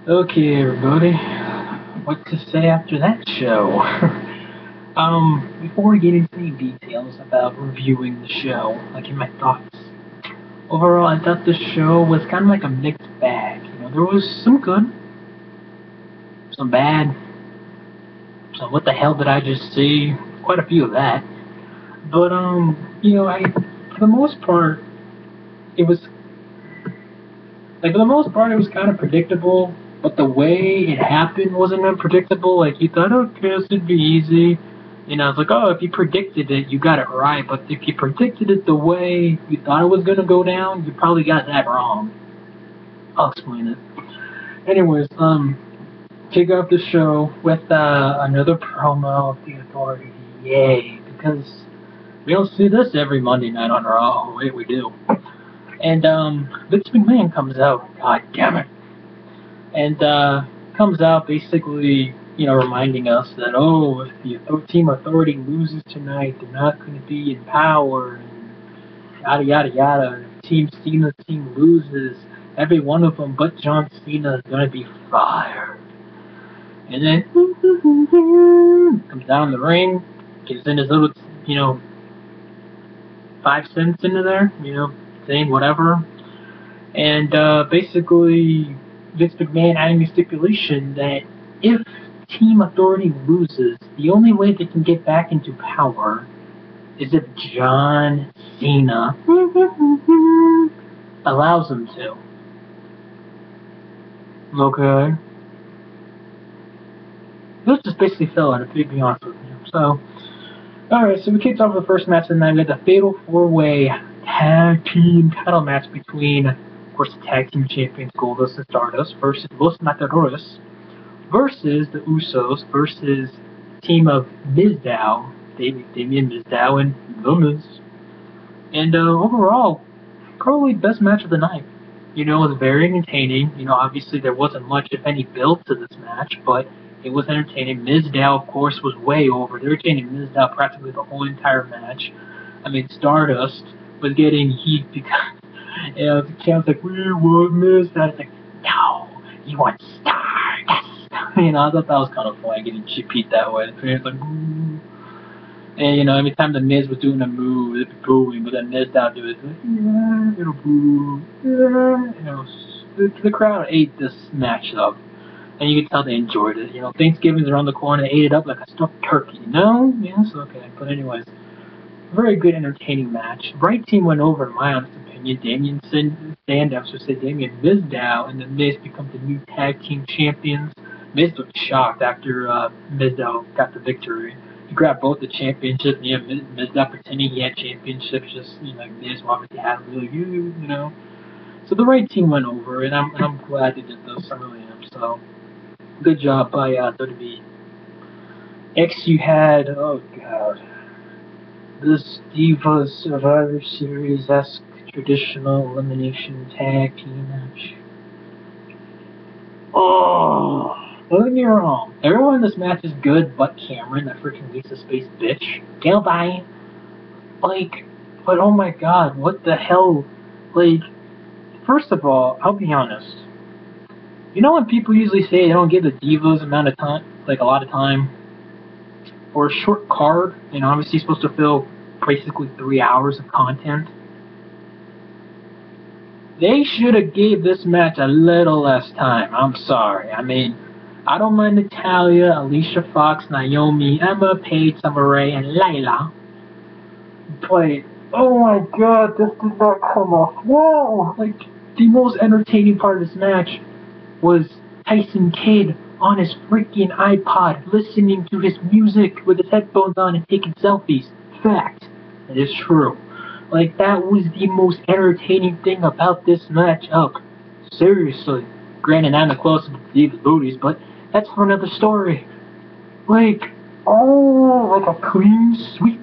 Okay, everybody. What to say after that show? Before we get into any details about reviewing the show, like in my thoughts. Overall, I thought the show was kind of like a mixed bag. There was some good, some bad, some what the hell did I just see? Quite a few of that. But, for the most part, it was, for the most part, it was kind of predictable, but the way it happened wasn't unpredictable. Like, you thought, okay, this would be easy. It's like, oh, if you predicted it, you got it right. But if you predicted it the way you thought it was going to go down, you probably got that wrong. I'll explain it. Anyways, kick off the show with another promo of the Authority. Yay, because we don't see this every Monday night on Raw. Wait, we do. And Vince McMahon comes out. God damn it. And comes out basically, reminding us that, oh, if the Team Authority loses tonight, they're not going to be in power, and yada yada yada. If Team Cena's team loses, every one of them but John Cena is going to be fired. And then comes down the ring, gives in his little, 5 cents into there, saying whatever. And basically, Vince McMahon adding the stipulation that if Team Authority loses, the only way they can get back into power is if John Cena allows them to. Okay. This just basically fell out, to be honest with you. So, alright, so we kicked off the first match of the night. We had the Fatal 4-Way Tag Team title match between, of course, the Tag Team Champions Goldust and Stardust versus Los Matadores versus the Usos versus team of Mizdow, Damien Mizdow, and The Miz. And overall, probably best match of the night. It was very entertaining. Obviously there wasn't much, if any, build to this match, but it was entertaining. Mizdow, of course, was way over. They were chaining Mizdow practically the whole entire match. I mean, Stardust was getting heat because, the champ's like, we want Mizdow. It's like, no, you want Stardust. I thought that was kind of funny, getting chip that way. It's like, ooh. And, every time the Miz was doing a move, it'd be booing, but then Miz down do it, like, yeah, it'll boo, yeah. The crowd ate this match up, and you could tell they enjoyed it. Thanksgiving's around the corner, they ate it up like a stuffed turkey. Yes, okay. But anyways, very good, entertaining match. Right team went over, in my honest opinion. Damien Sandow, so say Damien Mizdow, and the Miz become the new tag team champions. Miz looked shocked after Mizdow got the victory. He grabbed both the championships, and Mizdow pretending he had championships, just, Miz obviously had them really good. So the right team went over, and I'm glad they did this. I really am. So good job by WWE. Next, you had, oh god, this Divas Survivor Series-esque traditional elimination tag team match. Oh, don't get me wrong. Everyone in this match is good, but Cameron, that freaking Lisa Space bitch. Goodbye. But oh my god, what the hell? First of all, I'll be honest. When people usually say they don't give the Divas amount of time, a lot of time, for a short card, obviously supposed to fill basically 3 hours of content. They should have gave this match a little less time. I'm sorry. I mean, I don't mind Natalya, Alicia Fox, Naomi, Emma, Paige, Summer Rae, and Layla. But, oh my god, this did not come off well. The most entertaining part of this match was Tyson Kidd on his freaking iPod listening to his music with his headphones on and taking selfies. Fact. It is true. That was the most entertaining thing about this matchup. Seriously. Granted, not the closest to Divas booties, but that's for another story. Like a clean sweep.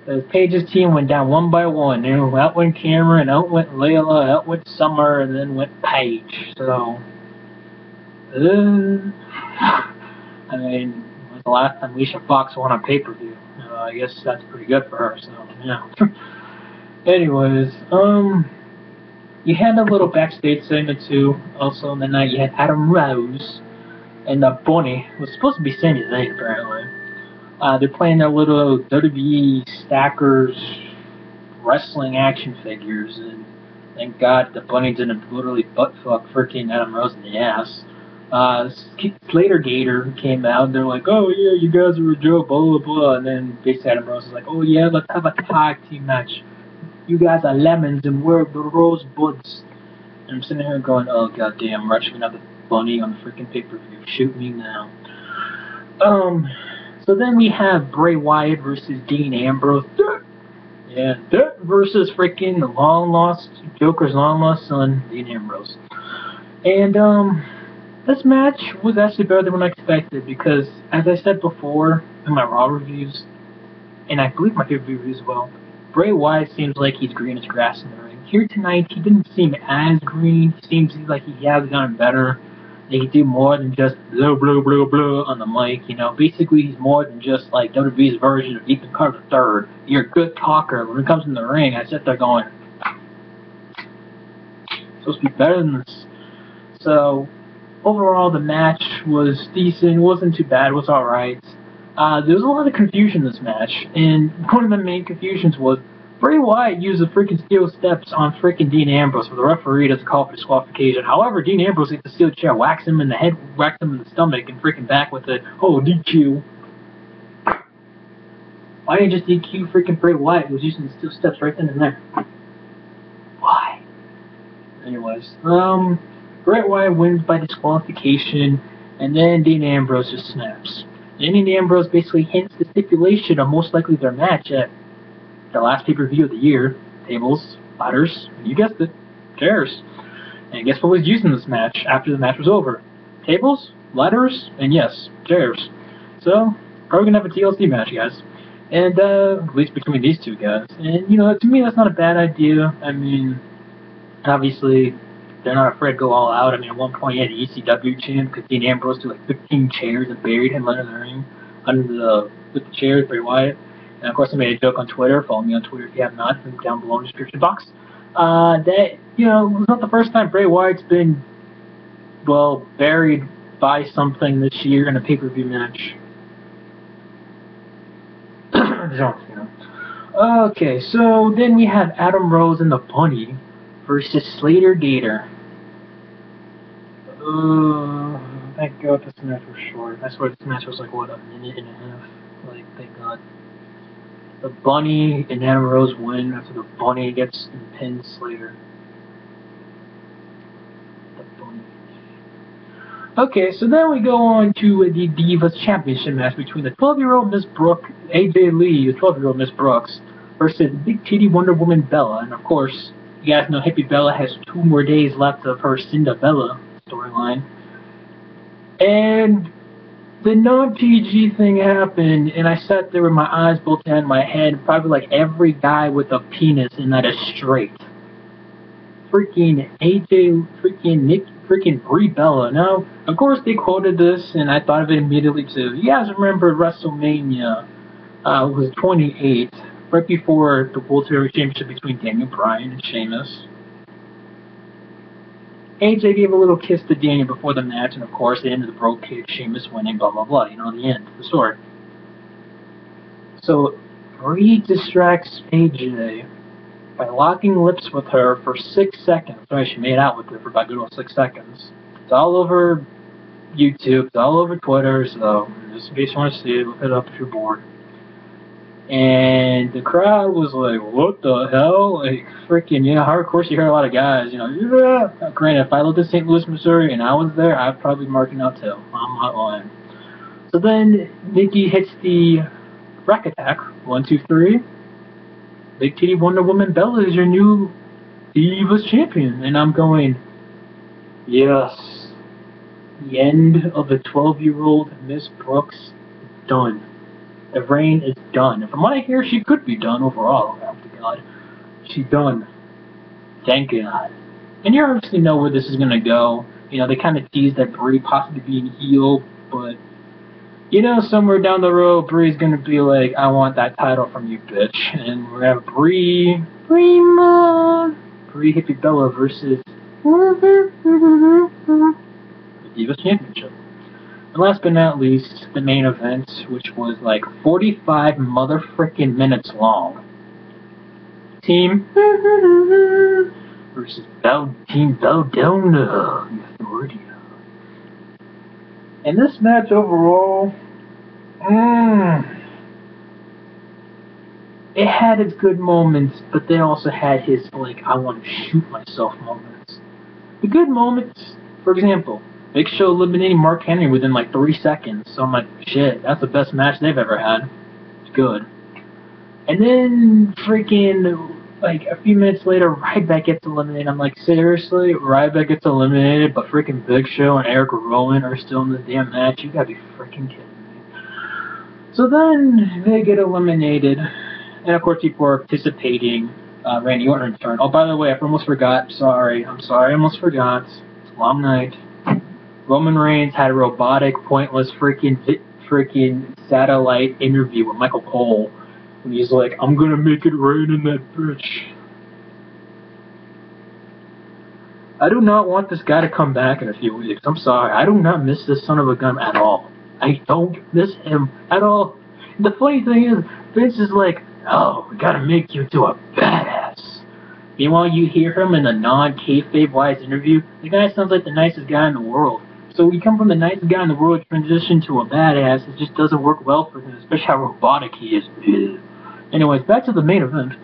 As Paige's team went down one by one. Out went Cameron, out went Layla, out went Summer, and then went Paige. So, I mean, it was the last time Alicia Fox won on pay-per-view. I guess that's pretty good for her, so, yeah. Anyways, You had a little backstage segment too. Also on the night, you had Adam Rose and Bunny, who was supposed to be Sami Zayn apparently. They're playing their little WWE Stackers wrestling action figures, and thank God the Bunny didn't literally butt fuck freaking Adam Rose in the ass. Slater Gator came out, and they're like, oh yeah, you guys are a joke, blah blah blah, and then basically Adam Rose is like, oh yeah, let's have a tag team match. You guys are lemons and we're the rosebuds. And I'm sitting here going, oh goddamn, we're actually gonna have the Bunny on the freaking pay-per-view. Shoot me now. So then we have Bray Wyatt versus Dean Ambrose. Yeah, versus freaking Joker's long lost son, Dean Ambrose. And this match was actually better than what I expected because, as I said before in my Raw reviews, and I believe my pay-per-view reviews as well, Bray Wyatt seems like he's green as grass in the ring. Here tonight, he didn't seem as green. He seems like he has gotten better. He can do more than just blah, blah, blah, blah on the mic. You know, basically, he's more than just like WWE's version of Ethan Carter III. You're a good talker. When it comes in the ring, I sit there going, supposed to be better than this. So, overall, the match was decent. It wasn't too bad. It was alright. There was a lot of confusion in this match, and one of the main confusions was Bray Wyatt used the freaking steel steps on freaking Dean Ambrose for the referee doesn't call for disqualification. However, Dean Ambrose hit the steel chair, whacks him in the head, whacks him in the stomach, and freaking back with it. Oh, DQ. Why didn't you just DQ freaking Bray Wyatt who was using the steel steps right then and there? Why? Anyways, Bray Wyatt wins by disqualification, and then Dean Ambrose just snaps. And Dean Ambrose basically hints the stipulation of most likely their match at the last pay-per-view of the year. Tables, ladders, you guessed it, chairs. And guess what was used in this match after the match was over? Tables, ladders, and yes, chairs. So, probably gonna have a TLC match, guys. And, at least between these two guys. And, you know, to me, that's not a bad idea. I mean, obviously, they're not afraid to go all out. I mean, at one point, he had the ECW champ because Dean Ambrose threw like 15 chairs and buried him under the ring, with the chairs, Bray Wyatt. And of course, I made a joke on Twitter. Follow me on Twitter if you have not. Link down below in the description box. That, you know, it was not the first time Bray Wyatt's been, well, buried by something this year in a pay-per-view match. You know. Okay, so then we have Adam Rose and the Bunny versus Slater Gator. Thank God this match was short. I swear this match was like, what, a minute and a half? Like, thank God. The Bunny and Adam Rose win after the Bunny gets pinned Slater. The Bunny. Okay, so then we go on to the Divas Championship match between the 12-year-old Miss Brooke, AJ Lee, the 12-year-old Miss Brooks, versus Big Titty Wonder Woman Bella. And of course, you guys know Hippie Bella has 2 more days left of her Cinderella storyline. And the non-PG thing happened, and I sat there with my eyes both in my head, probably like every guy with a penis, and that is straight. Freaking AJ, freaking Nick, freaking Brie Bella. Now, of course, they quoted this, and I thought of it immediately too. You guys remember WrestleMania? It was 28, right before the World Heavyweight Championship between Daniel Bryan and Sheamus. AJ gave a little kiss to Daniel before the match, and of course, they ended the Bro Kick, Sheamus winning, blah blah blah. You know, the end, the story. So, Brie distracts AJ by locking lips with her for 6 seconds. Right, she made out with her for about good old 6 seconds. It's all over YouTube, it's all over Twitter, so just in case you want to see it, look it up if you're bored. And the crowd was like, what the hell? Like, freaking, yeah, hardcore, you hear a lot of guys, you know, yeah. Granted, if I lived in St. Louis, Missouri, and I was there, I'd probably be marking out too. I'm not lying. So then, Nikki hits the rack attack. 1, 2, 3. Big Titty Wonder Woman Bella is your new Divas champion. And I'm going, yes. The end of the 12-year-old Miss Brooks is done. The reign is done. And from what I hear, she could be done overall. Oh, God. She's done. Thank God. And you obviously know where this is going to go. You know, they kind of teased that Brie possibly being heel, but, you know, somewhere down the road, Brie's going to be like, I want that title from you, bitch. And we're going to have Brie Rhea Hippie Bella versus the Divas Championship. And last but not least, the main event, which was like 45 motherfucking minutes long. Team versus Team Beldona Authority. And this match overall, it had its good moments, but they also had his, like, I want to shoot myself moments. The good moments, for example, Big Show eliminating Mark Henry within like 3 seconds. So I'm like, shit, that's the best match they've ever had. It's good. And then freaking, like, a few minutes later, Ryback gets eliminated. I'm like, seriously? Ryback gets eliminated, but freaking Big Show and Eric Rowan are still in this damn match? You gotta be freaking kidding me. So then they get eliminated. And of course, people are anticipating Randy Orton's turn. Oh, by the way, I almost forgot. I'm sorry, I almost forgot. It's a long night. Roman Reigns had a robotic, pointless, freaking satellite interview with Michael Cole. And he's like, I'm gonna make it rain in that bitch. I do not want this guy to come back in a few weeks. I'm sorry. I do not miss this son of a gun at all. I don't miss him at all. And the funny thing is, Vince is like, oh, we gotta make you into a badass. Meanwhile, you hear him in a non-kayfabe wise interview. The guy sounds like the nicest guy in the world. So you come from the nicest guy in the world, transition to a badass. It just doesn't work well for him, especially how robotic he is. Anyways, back to the main event.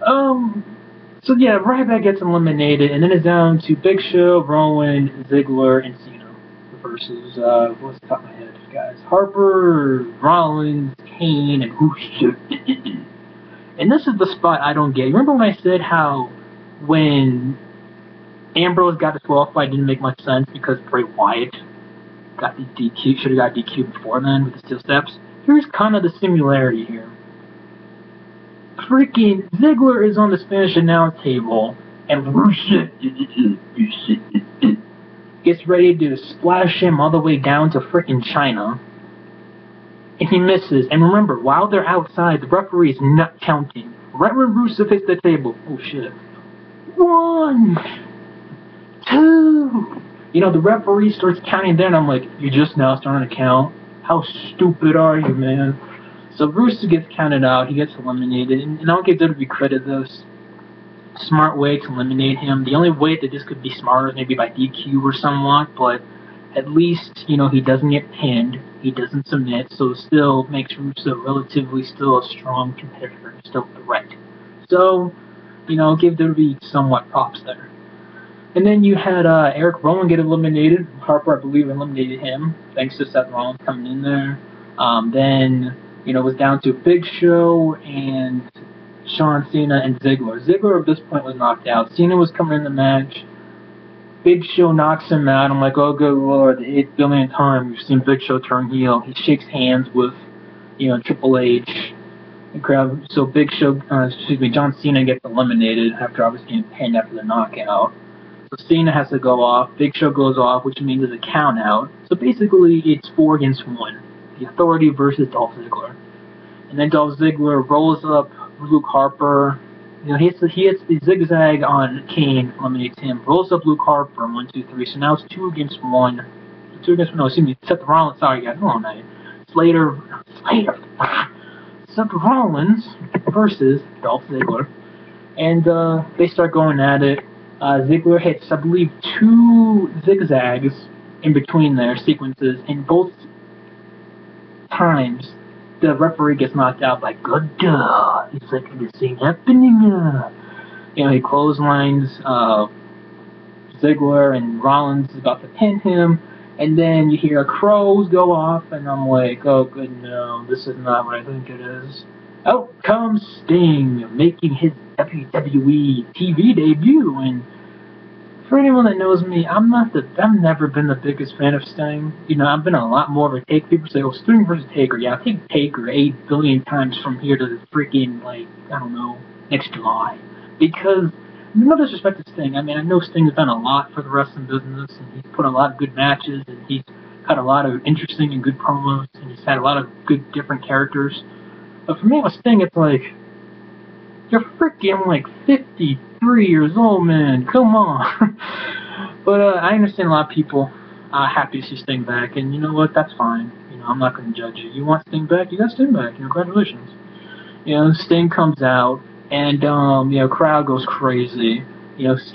So yeah, Ryback gets eliminated, and then it's down to Big Show, Rowan, Ziggler, and Cena versus what's the top of my head, guys? Harper, Rollins, Kane, and Uso. And this is the spot I don't get. Remember when I said how when Ambrose got disqualified, didn't make much sense because Bray Wyatt got the DQ, should have got DQ before then with the steel steps? Here's kind of the similarity here. Freaking Ziggler is on the Spanish announce table, and Rusev gets ready to splash him all the way down to freaking China. And he misses. And remember, while they're outside, the referee is not counting. Right when Rusev hits the table, oh shit. 1, 2. You know, the referee starts counting there, and I'm like, you're just now starting to count? How stupid are you, man? So Rusev gets counted out, he gets eliminated, and I'll give WWE credit though. Smart way to eliminate him. The only way that this could be smarter is maybe by DQ or somewhat, but at least, you know, he doesn't get pinned, he doesn't submit, so it still makes Rusev relatively still a strong competitor, still a threat. So, you know, give WWE somewhat props there. And then you had Eric Rowan get eliminated. Harper, I believe, eliminated him, thanks to Seth Rollins coming in there. Then, you know, it was down to Big Show and Shawn Cena and Ziggler. Ziggler at this point was knocked out. Cena was coming in the match. Big Show knocks him out. I'm like, oh good lord, the 8th billionth time we've seen Big Show turn heel. He shakes hands with, you know, Triple H. And crowd. So Big Show, John Cena gets eliminated after obviously getting pinned after the knockout. So Cena has to go off. Big Show goes off, which means there's a count out. So basically, it's 4 against 1. The Authority versus Dolph Ziggler. And then Dolph Ziggler rolls up Luke Harper. You know, he hits the zigzag on Kane, eliminates him. Rolls up Luke Harper, 1, 2, 3. So now it's 2 against 1. 2 against 1. No, excuse me. Seth Rollins. Sorry, guys. Hold on, man. Seth Rollins versus Dolph Ziggler. And they start going at it. Ziggler hits, I believe, 2 zigzags in between their sequences, and both times the referee gets knocked out by good duh. He's like, this ain't happening. You know, he clotheslines Ziggler, and Rollins is about to pin him, and then you hear crows go off, and I'm like, oh good no, this is not what I think it is. Out comes Sting, making his WWE TV debut, and for anyone that knows me, I've never been the biggest fan of Sting. You know, I've been a lot more of a Taker. People say, oh, Sting versus Taker. Yeah, I'll take Taker 8 billion times from here to the freaking, like, I don't know, next July. Because, no disrespect to Sting, I mean, I know Sting has done a lot for the wrestling business, and he's put a lot of good matches, and he's cut a lot of interesting and good promos, and he's had a lot of good different characters. But for me with Sting, it's like, you're freaking like 50 3 years old, man. Come on. But I understand a lot of people happy to see Sting back, and you know what? That's fine. I'm not going to judge you. You want Sting back? You got Sting back. Congratulations. Sting comes out, and crowd goes crazy.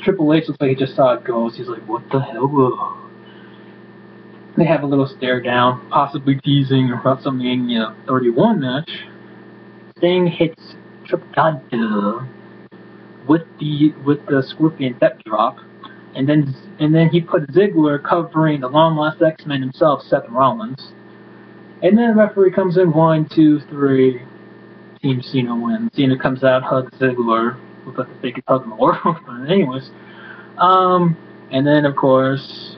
Triple H looks like he just saw a ghost. He's like, "What the hell?" Whoa. They have a little stare down, possibly teasing a WrestleMania 31 match. Sting hits Triple God with the Scorpion Death Drop, and then he put Ziggler covering the long lost X-Men himself, Seth Rollins. And then the referee comes in, 1, 2, 3. Team Cena wins. Cena comes out, hugs Ziggler. Looks like the fakest hug in the world. But anyways, and then of course,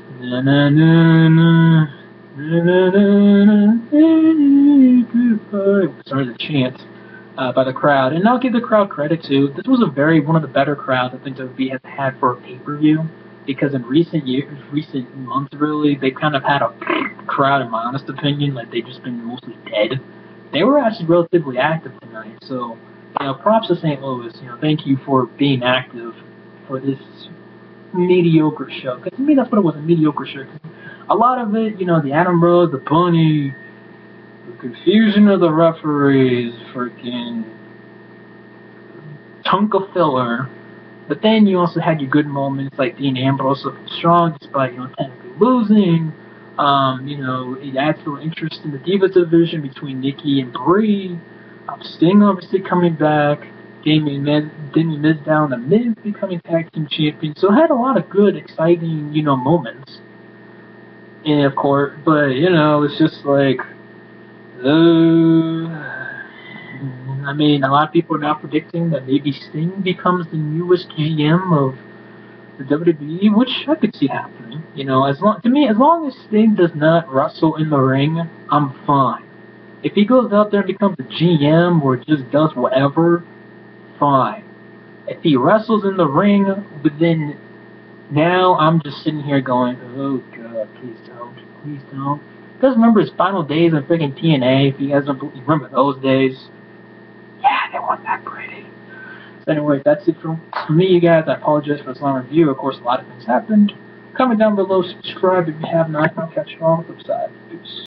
started to chant by the crowd, and I'll give the crowd credit too. This was one of the better crowds I think WWE has had for a pay-per-view, because in recent months, really, they kind of had a crowd, in my honest opinion, like they've just been mostly dead. They were actually relatively active tonight, so props to St. Louis. Thank you for being active for this mediocre show. Because to me, that's what it was, a mediocre show. A lot of it, the Ambrose, the Bunny, the confusion of the referees, freaking chunk of filler. But then you also had your good moments, like Dean Ambrose looking strong despite technically losing. It adds a little interest in the Divas division between Nikki and Brie. Sting obviously coming back. Damian Miz down, the Miz becoming tag team champion. So it had a lot of good, exciting, moments. And of course, but it's just like, a lot of people are now predicting that maybe Sting becomes the newest GM of the WWE, which I could see happening. As long as Sting does not wrestle in the ring, I'm fine. If he goes out there and becomes a GM or just does whatever, fine. If he wrestles in the ring, but then now I'm just sitting here going, oh god, please don't. Because remember his final days on freaking TNA, if you guys don't remember those days, yeah, they weren't that pretty. So anyway, that's it from me, you guys. I apologize for this long review. Of course, a lot of things happened. Comment down below, subscribe if you have not. I'll catch you on the flip side. Peace.